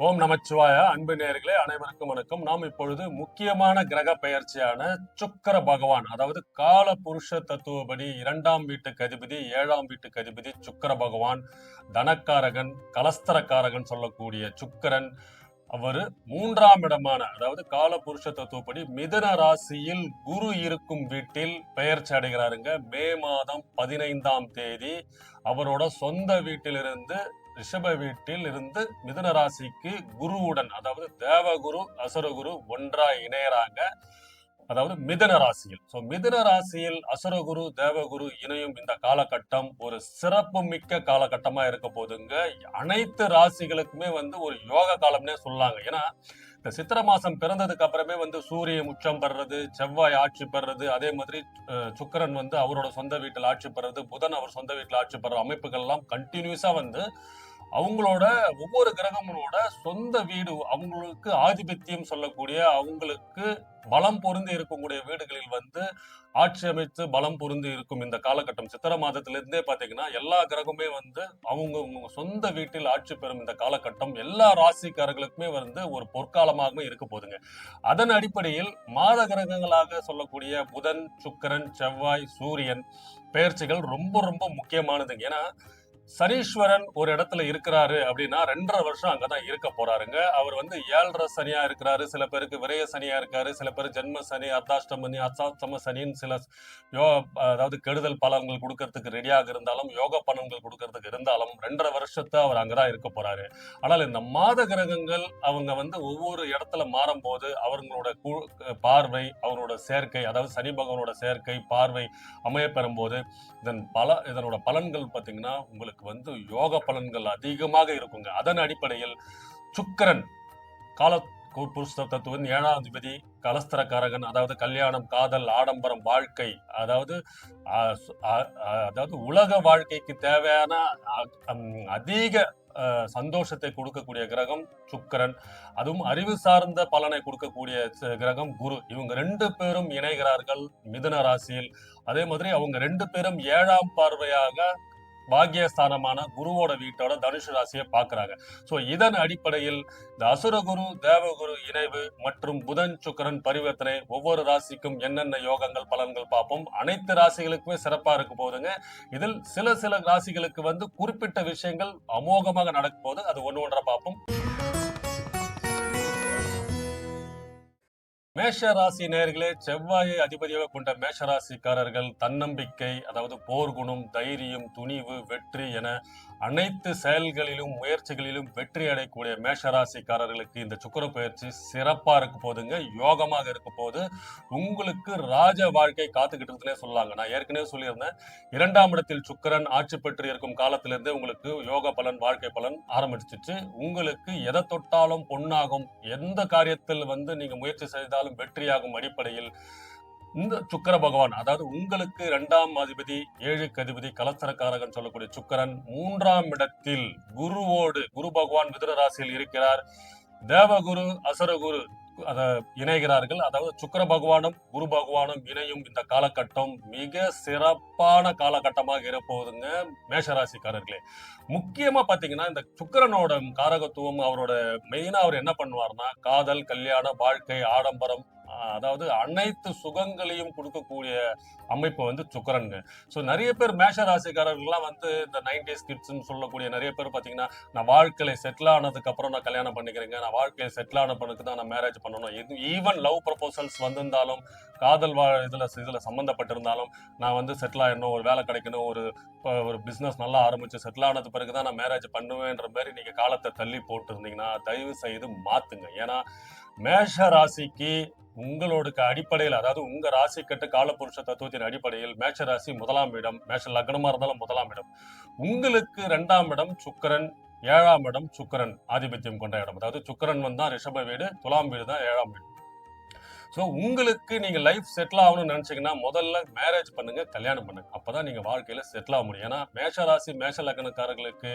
ஓம் நமச்சிவாய. அன்பு நேயர்களே அனைவருக்கும் வணக்கம். நாம் இப்பொழுது முக்கியமான கிரக பெயர்ச்சியான சுக்கிர பகவான், அதாவது கால புருஷ தத்துவப்படி 2ஆம் வீட்டுக்கு அதிபதி, 7ஆம் வீட்டுக்கு அதிபதி சுக்கிர பகவான், தனக்காரகன், கலஸ்தரக்காரகன் சொல்லக்கூடிய சுக்கிரன். அவரு 3ஆம் இடமான, அதாவது கால புருஷ தத்துவப்படி மிதுன ராசியில் குரு இருக்கும் வீட்டில் பெயர்ச்சி அடைகிறாருங்க. மே மாதம் 15ஆம் தேதி அவரோட சொந்த வீட்டிலிருந்து ரிஷப வீட்டில் இருந்து மிதுன ராசிக்கு குருவுடன், அதாவது தேவகுரு அசுரகுரு ஒன்றாய் இணையறாங்க. அதாவது மிதுன ராசியில். மிதுன ராசியில் அசுரகுரு தேவகுரு இணையும் இந்த காலகட்டம் ஒரு சிறப்பு மிக்க காலகட்டமா இருக்க போதுங்க. அனைத்து ராசிகளுக்குமே ஒரு யோக காலம்னே சொல்லாங்க. ஏன்னா இந்த சித்திர மாசம் பிறந்ததுக்கு அப்புறமே சூரியன் உச்சம் பெறுறது, செவ்வாய் ஆட்சி பெறுறது, அதே மாதிரி சுக்கிரன் அவரோட சொந்த வீட்டில் ஆட்சி பெறுறது, புதன் அவர் சொந்த வீட்டில் ஆட்சி பெற அமைப்புகள் எல்லாம் கண்டினியூஸா அவங்களோட ஒவ்வொரு கிரகங்களோட சொந்த வீடு, அவங்களுக்கு ஆதிபத்தியம் சொல்லக்கூடிய, அவங்களுக்கு பலம் பொருந்தி இருக்கக்கூடிய வீடுகளில் ஆட்சி அமைத்து பலம் பொருந்தி இருக்கும் இந்த காலகட்டம். சித்திர மாதத்திலிருந்தே பாத்தீங்கன்னா எல்லா கிரகமே அவங்க சொந்த வீட்டில் ஆட்சி பெறும் இந்த காலகட்டம் எல்லா ராசிக்காரர்களுக்குமே ஒரு பொற்காலமாகவே இருக்க போதுங்க. அதன் அடிப்படையில் மாத கிரகங்களாக சொல்லக்கூடிய புதன், சுக்கிரன், செவ்வாய், சூரியன் பெயர்ச்சிகள் ரொம்ப ரொம்ப முக்கியமானதுங்க. ஏன்னா சனீஸ்வரன் ஒரு இடத்துல இருக்கிறாரு அப்படின்னா 2.5 வருஷம் அங்கதான் இருக்க போறாருங்க. அவர் 7.5 சனியா இருக்கிறாரு, சில பேருக்கு விரய சனியா இருக்காரு, சில பேர் ஜென்ம சனி, அர்த்தாஷ்டமனி, அர்த்தாஷ்டம சனின்னு சில அதாவது கெடுதல் பலன்கள் கொடுக்கறதுக்கு ரெடியாக இருந்தாலும், யோக பலன்கள் கொடுக்கறதுக்கு இருந்தாலும் 2.5 வருஷத்தை அவர் அங்கதான் இருக்க போறாரு. ஆனால் இந்த மாத கிரகங்கள் அவங்க ஒவ்வொரு இடத்துல மாறும் போது அவங்களோட பார்வை, அவங்களோட சேர்க்கை, அதாவது சனி பகவானோட சேர்க்கை பார்வை அமைய பெறும் போது இதனோட பலன்கள் பாத்தீங்கன்னா உங்களுக்கு யோக பலன்கள் அதிகமாக இருக்குங்க. அதன் அடிப்படையில் சுக்கிரன் கால புருஷ தத்துவம் 7ஆம் அதிபதி, கலஸ்தரக்காரகன், அதாவது கல்யாணம், காதல், ஆடம்பரம், வாழ்க்கை, அதாவது உலக வாழ்க்கைக்கு தேவையான அதிக சந்தோஷத்தை கொடுக்கக்கூடிய கிரகம் சுக்கிரன். அதுவும் அறிவு சார்ந்த பலனை கொடுக்கக்கூடிய கிரகம் குரு. இவங்க 2 பேரும் இணைகிறார்கள் மிதுன ராசியில். அதே மாதிரி அவங்க 2 பேரும் 7ஆம் பார்வையாக பாக்கியஸ்தானமான குருவோட வீட்டோட தனுசு ராசியை பார்க்கிறாங்க. இதன் அடிப்படையில் இந்த அசுரகுரு தேவகுரு இணைவு மற்றும் புதன் சுக்கிரன் பரிவர்த்தனை ஒவ்வொரு ராசிக்கும் என்னென்ன யோகங்கள் பலன்கள் பார்ப்போம். அனைத்து ராசிகளுக்குமே சிறப்பா இருக்க போதுங்க. இதில் சில ராசிகளுக்கு குறிப்பிட்ட விஷயங்கள் அமோகமாக நடக்க போது, அது ஒன்றா பார்ப்போம். மேஷ ராசி நேயர்களே, செவ்வாயை அதிபதியாக கொண்ட மேஷராசிக்காரர்கள் தன்னம்பிக்கை, அதாவது போர்க்குணம், தைரியம், துணிவு, வெற்றி என அனைத்து செயல்களிலும் முயற்சிகளிலும் வெற்றி அடையக்கூடிய மேஷராசிக்காரர்களுக்கு இந்த சுக்கிர பயிற்சி சிறப்பா இருக்க போதுங்க. யோகமாக இருக்க போது உங்களுக்கு ராஜ வாழ்க்கை காத்துக்கிட்டு இருக்குன்னே சொல்லலாங்க. நான் ஏற்கனவே சொல்லியிருந்தேன், 2ஆம் இடத்தில் சுக்கிரன் ஆட்சி பெற்று இருக்கும் காலத்திலிருந்தே உங்களுக்கு யோக பலன், வாழ்க்கை பலன் ஆரம்பிச்சிச்சு. உங்களுக்கு எதை தொட்டாலும் பொன்னாகும், எந்த காரியத்தில் நீங்க முயற்சி செய்தாலும் வெற்றியாகும் அடிப்படையில் இந்த சுக்கிர பகவான், அதாவது உங்களுக்கு 2ஆம் அதிபதி, 7க்கு அதிபதி, கலஸ்தரக்காரகன் சொல்லக்கூடிய சுக்கிரன் 3ஆம் இடத்தில் குரு பகவான் மிதுன ராசியில் இருக்கிறார். தேவகுரு அசுரகுரு இணைகிறார்கள். அதாவது சுக்கிர பகவானும் குரு பகவானும் இணையும் இந்த காலகட்டம் மிக சிறப்பான காலகட்டமாக இருப்போதுங்க மேஷராசிக்காரர்களே. முக்கியமா பாத்தீங்கன்னா இந்த சுக்கிரனோட காரகத்துவம், அவரோட மெயினா அவர் என்ன பண்ணுவார்னா காதல், கல்யாணம், வாழ்க்கை, ஆடம்பரம், அதாவது அனைத்து சுகங்களையும் கொடுக்கக்கூடிய அமைப்பு சுக்கிரனுங்க. நிறைய பேர் மேஷ ராசிக்காரர்கள்லாம் இந்த 90s கிட்ஸ்ன்னு சொல்லக்கூடிய நிறைய பேர் பாத்தீங்கன்னா, நான் வாழ்க்கையில செட்டில் ஆனதுக்கு அப்புறம் நான் கல்யாணம் பண்ணிக்கிறேங்க, நான் வாழ்க்கையில செட்டில் ஆன பிறகு தான் நான் மேரேஜ் பண்ணணும், ஈவன் லவ் ப்ரொபோசல்ஸ் வந்திருந்தாலும், காதல் இதுல சம்பந்தப்பட்டிருந்தாலும், நான் செட்டில் ஆயிடணும், ஒரு வேலை கிடைக்கணும், ஒரு பிசினஸ் நல்லா ஆரம்பிச்சு செட்டில் ஆனது பிறகுதான் நான் மேரேஜ் பண்ணுவேன்ற மாதிரி நீங்க காலத்தை தள்ளி போட்டு இருந்தீங்கன்னா தயவு செய்து மாத்துங்க. ஏன்னா மேஷ ராசிக்கு உங்களோட அடிப்படையில், அதாவது உங்க ராசி கட்டு காலபுருஷ தத்துவத்தின் அடிப்படையில் மேஷ ராசி 1ஆம் இடம், மேஷ லக்னமா இருந்தாலும் 1ஆம் இடம், உங்களுக்கு 2ஆம் இடம் சுக்கிரன், 7ஆம் இடம் சுக்கிரன் ஆதிபத்தியம் கொண்ட இடம். அதாவது சுக்கிரன் ரிஷப வீடு, துலாம் வீடு தான் 7ஆம் வீடு. ஸோ உங்களுக்கு நீங்க லைஃப் செட்டில் ஆகணும்னு நினைச்சீங்கன்னா முதல்ல மேரேஜ் பண்ணுங்க, கல்யாணம் பண்ணுங்க. அப்பதான் நீங்க வாழ்க்கையில செட்டில் ஆக முடியும். ஏன்னா மேஷ ராசி மேஷ லக்னக்காரர்களுக்கு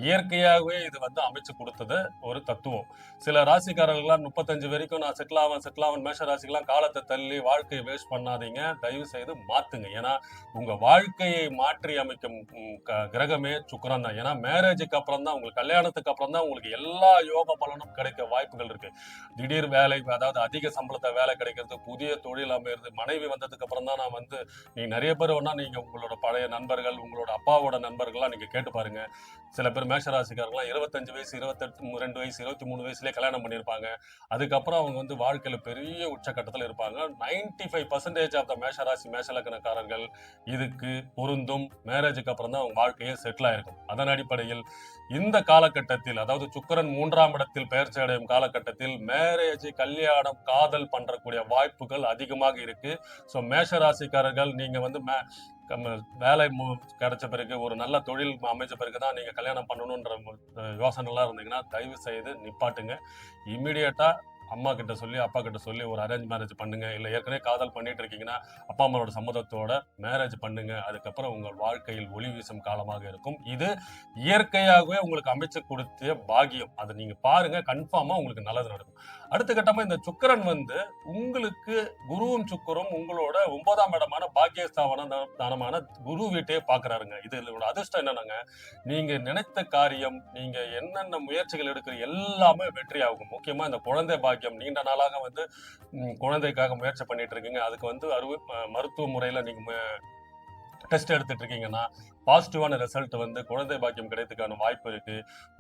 இயற்கையாகவே இது வந்து அமைச்சு கொடுத்தது ஒரு தத்துவம். சில ராசிக்காரர்கள்லாம் 35 வரைக்கும் நான் செட்டில் ஆவன் மேஷ ராசிக்கெல்லாம் காலத்தை தள்ளி வாழ்க்கையை வேஸ்ட் பண்ணாதீங்க. தயவு செய்து மாத்துங்க. ஏன்னா உங்க வாழ்க்கையை மாற்றி அமைக்கும் கிரகமே சுக்கிரன் தான். ஏன்னா மேரேஜுக்கு அப்புறம் தான், உங்களுக்கு கல்யாணத்துக்கு அப்புறம் தான் உங்களுக்கு எல்லா யோக பலனும் கிடைக்க வாய்ப்புகள் இருக்கு. திடீர் வேலை, அதாவது அதிக சம்பளத்தை வேலை கிடைக்கிறது, புதிய தொழில் அமைகிறது. மனைவி வந்ததுக்கு அப்புறம் தான் நான் வந்து நீங்க நிறைய பேர் வேணா நீங்க உங்களோட பழைய நண்பர்கள், உங்களோட அப்பாவோட நண்பர்கள்லாம் நீங்க கேட்டு பாருங்க. சில பேர் மேஷராசிக்காரங்களாம் 25 வயசு, 22 வயசு, 23 வயசுலயே கல்யாணம் பண்ணியிருப்பாங்க. அதுக்கப்புறம் அவங்க வந்து வாழ்க்கையில பெரிய உச்சக்கட்டத்தில் இருப்பாங்க. 95% ஆஃப் த மேஷராசி மேஷலக்கணக்காரர்கள் இதுக்கு பொருந்தும். மேரேஜுக்கு அப்புறம் தான் அவங்க வாழ்க்கையே செட்டில் ஆயிருக்கும். அதன் அடிப்படையில் இந்த காலகட்டத்தில், அதாவது சுக்கிரன் 3ஆம் இடத்தில் பெயர்ச்சி அடையும் காலகட்டத்தில் மேரேஜ், கல்யாணம், காதல் பண்றக்கூடிய வாய்ப்புகள் அதிகமாக இருக்கு. ஸோ மேஷராசிக்காரர்கள் நீங்க வந்து வேலை கிடைச்ச பிறகு, ஒரு நல்ல தொழில் அமைச்ச பிறகுதான் நீங்க கல்யாணம் பண்ணணும்ன்ற யோசனை எல்லாம் இருந்தீங்கன்னா தயவு செய்து நிப்பாட்டுங்க. இம்மிடியட்டா அம்மா கிட்ட சொல்லி, அப்பா கிட்ட சொல்லி ஒரு அரேஞ்ச் மேரேஜ் பண்ணுங்க. இல்ல ஏற்கனவே காதல் பண்ணிட்டு இருக்கீங்கன்னா அப்பா அம்மாவோட சம்மதத்தோட மேரேஜ் பண்ணுங்க. அதுக்கப்புறம் உங்கள் வாழ்க்கையில் ஒளி வீசும் காலமாக இருக்கும். இது இயற்கையாகவே உங்களுக்கு அமைச்சு கொடுத்த பாகியம். அதை நீங்க பாருங்க, கன்ஃபார்மா உங்களுக்கு நல்லது நடக்கும். அடுத்த கட்டமா இந்த சுக்கிரன் வந்து உங்களுக்கு குருவும் சுக்கரும் உங்களோட 9ஆம் இடமான பாக்கியஸ்தானமான குரு வீட்டையே பாக்குறாருங்க. இதோட அதிர்ஷ்டம் என்னன்னாங்க, நீங்க நினைத்த காரியம், நீங்க என்னென்ன முயற்சிகள் எடுக்கிற எல்லாமே வெற்றி ஆகும். முக்கியமா இந்த குழந்தை பாக்கியம், நீண்ட நாளாக வந்து குழந்தைக்காக முயற்சி பண்ணிட்டு இருக்கீங்க, அதுக்கு வந்து மருத்துவ முறையில நீங்க டெஸ்ட் எடுத்துட்டு இருக்கீங்கன்னா பாசிட்டிவான ரிசல்ட் வந்து குழந்தை பாக்கியம் கிடைத்துக்கான வாய்ப்பு இருக்கு.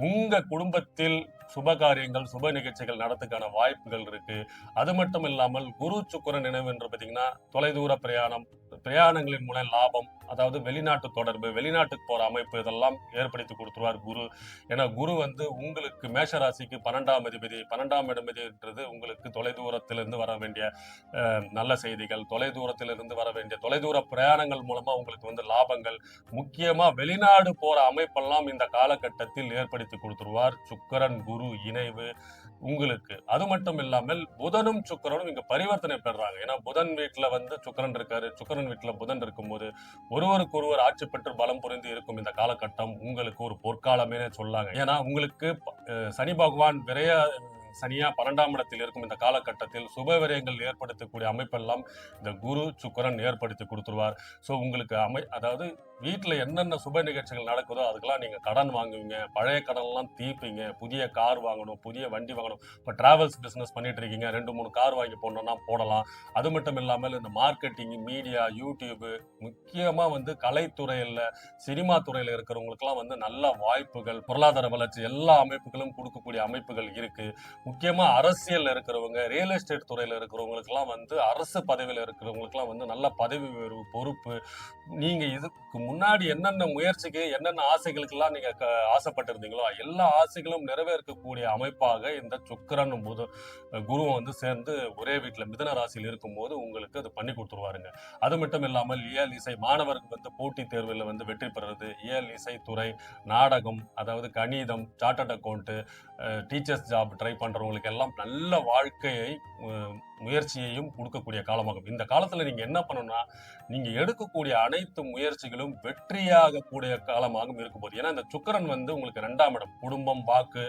உங்க குடும்பத்தில் சுப காரியங்கள், சுப நிகழ்ச்சிகள் நடத்துக்கான வாய்ப்புகள் இருக்கு. அது மட்டும் இல்லாமல் குரு சுக்கிரன் நினைவு என்று பார்த்தீங்கன்னா தொலைதூர பிரயாணம், பிரயாணங்களின் மூலம் லாபம், அதாவது வெளிநாட்டு தொடர்பு, வெளிநாட்டுக்கு போற அமைப்பு, இதெல்லாம் ஏற்படுத்தி கொடுத்துருவார் குரு. ஏன்னா குரு வந்து உங்களுக்கு மேஷராசிக்கு 12ஆம் அதிபதி. 12ஆம் இடம்ன்றது உங்களுக்கு தொலைதூரத்திலிருந்து வர வேண்டிய நல்ல செய்திகள், தொலைதூரத்திலிருந்து வர வேண்டிய தொலைதூர பிரயாணங்கள் மூலமா உங்களுக்கு வந்து லாபங்கள், முக்கியமா வெளிநாடு போற அமைப்பெல்லாம் இந்த காலகட்டத்தில் ஏற்படுத்தி கொடுத்துருவார் சுக்கிரன் குரு இணைவு உங்களுக்கு. அது மட்டும் இல்லாமல் புதனும் சுக்கிரனும் இங்க பரிவர்த்தனை பெறாங்க. ஏன்னா புதன் வீட்டுல வந்து சுக்கிரன் இருக்காரு, சுக்கிரன் வீட்டுல புதன் இருக்கும்போது ஒருவருக்கு ஒருவர் ஆட்சி பெற்று பலம் புரிந்து இருக்கும் இந்த காலகட்டம் உங்களுக்கு ஒரு பொற்காலமே சொல்லாங்க. ஏன்னா உங்களுக்கு சனி பகவான் விரைய சனியா 12ஆம் இடத்தில் இருக்கும் இந்த காலகட்டத்தில் சுப விரயங்கள் ஏற்படுத்தக்கூடிய அமைப்பெல்லாம் இந்த குரு சுக்கிரன் ஏற்படுத்தி கொடுத்துருவார். ஸோ உங்களுக்கு அதாவது வீட்டுல என்னென்ன சுப நிகழ்ச்சிகள் நடக்குதோ அதுக்கெல்லாம் நீங்க கடன் வாங்குவீங்க, பழைய கடன் எல்லாம் தீர்ப்பீங்க, புதிய கார் வாங்கணும், புதிய வண்டி வாங்கணும். இப்போ டிராவல்ஸ் பிசினஸ் பண்ணிட்டு இருக்கீங்க, 2-3 கார் வாங்கி போடணும்னா போடலாம். அது மட்டும் இல்லாமல் இந்த மார்க்கெட்டிங், மீடியா, யூடியூப், முக்கியமா வந்து கலைத்துறையில, சினிமா துறையில இருக்கிறவங்களுக்குலாம் வந்து நல்ல வாய்ப்புகள், பொருளாதார வளர்ச்சி, எல்லா அமைப்புகளும் கொடுக்கக்கூடிய அமைப்புகள் இருக்கு. முக்கியமா அரசியல் இருக்கிறவங்க, ரியல் எஸ்டேட் துறையில இருக்கிறவங்களுக்குலாம் வந்து, அரசு பதவியில இருக்கிறவங்களுக்குலாம் வந்து நல்ல பதவி உயர்வு, பொறுப்பு. நீங்க இதுக்கு முன்னாடி என்னென்ன முயற்சிக்கு, என்னென்ன ஆசைகளுக்கெல்லாம் நீங்க ஆசைப்பட்டிருந்தீங்களோ எல்லா ஆசைகளும் நிறைவேறக்கூடிய அமைப்பாக இந்த சுக்கிரன் குருவும் வந்து சேர்ந்து ஒரே வீட்டுல மிதுன ராசியில் இருக்கும்போது உங்களுக்கு அது பண்ணி கொடுத்துருவாருங்க. அது மட்டும் இல்லாமல் இயல் இசை மாணவருக்கு வந்து போட்டி தேர்வில் வந்து வெற்றி பெறுறது, இயல் இசை துறை, நாடகம், அதாவது கணிதம், chartered account, teachers job try பண்றவங்களுக்கு எல்லாம் நல்ல வாழ்க்கையை முயற்சியையும் கொடுக்கக்கூடிய காலமாகும். இந்த காலத்துல நீங்க என்ன பண்ணணும்னா, நீங்க எடுக்கக்கூடிய அனைத்து முயற்சிகளும் வெற்றியாக கூடிய காலமாகவும் இருக்கும் போது. ஏன்னா இந்த சுக்கிரன் வந்து உங்களுக்கு 2ஆம் இடம், குடும்பம், வாக்கு,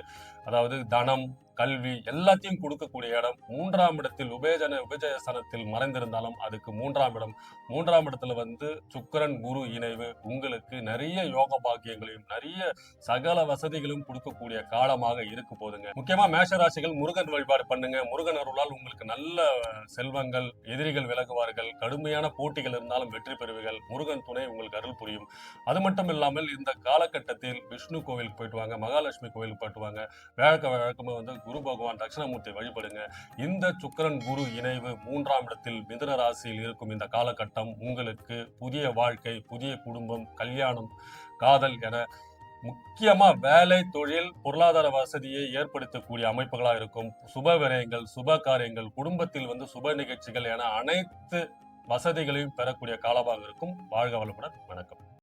அதாவது தனம், கல்வி எல்லாத்தையும் கொடுக்கக்கூடிய இடம். 3ஆம் இடத்தில் உபஜயஸ்தானத்தில் மறைந்திருந்தாலும் அதுக்கு 3ஆம் இடம். 3ஆம் இடத்துல வந்து சுக்கிரன் குரு இணைவு உங்களுக்கு நிறைய யோக பாக்கியங்களையும் நிறைய சகல வசதிகளும் கொடுக்கக்கூடிய காலமாக இருக்கு போதுங்க. முக்கியமா மேஷராசிகள் முருகன் வழிபாடு பண்ணுங்க. முருகன் அருளால் உங்களுக்கு நல்ல செல்வங்கள், எதிரிகள் விலகுவார்கள், கடுமையான போட்டிகள் இருந்தாலும் வெற்றி பெறுவீர்கள். முருகன் துணை உங்களுக்கு அருள் புரியும். அது மட்டும் இல்லாமல் இந்த காலகட்டத்தில் விஷ்ணு கோவிலுக்கு போயிட்டு வாங்க, மகாலட்சுமி கோவிலுக்கு போயிட்டு வாங்க. வழக்கமா வந்து குரு பகவான் தட்சிணாமூர்த்தி வழிபடுங்க. இந்த சுக்கிரன் குரு இணைவு 3ஆம் இடத்தில் மிதுன ராசியில் இருக்கும் இந்த காலகட்டம் உங்களுக்கு புதிய வாழ்க்கை, புதிய குடும்பம், கல்யாணம், காதல் என முக்கியமா வேலை, தொழில், பொருளாதார வசதியை ஏற்படுத்தக்கூடிய அமைப்புகளா இருக்கும். சுப விரயங்கள், சுப காரியங்கள், குடும்பத்தில் வந்து சுப நிகழ்ச்சிகள் என அனைத்து வசதிகளையும் பெறக்கூடிய காலமாக இருக்கும். வாழ்க வளமுடன். வணக்கம்.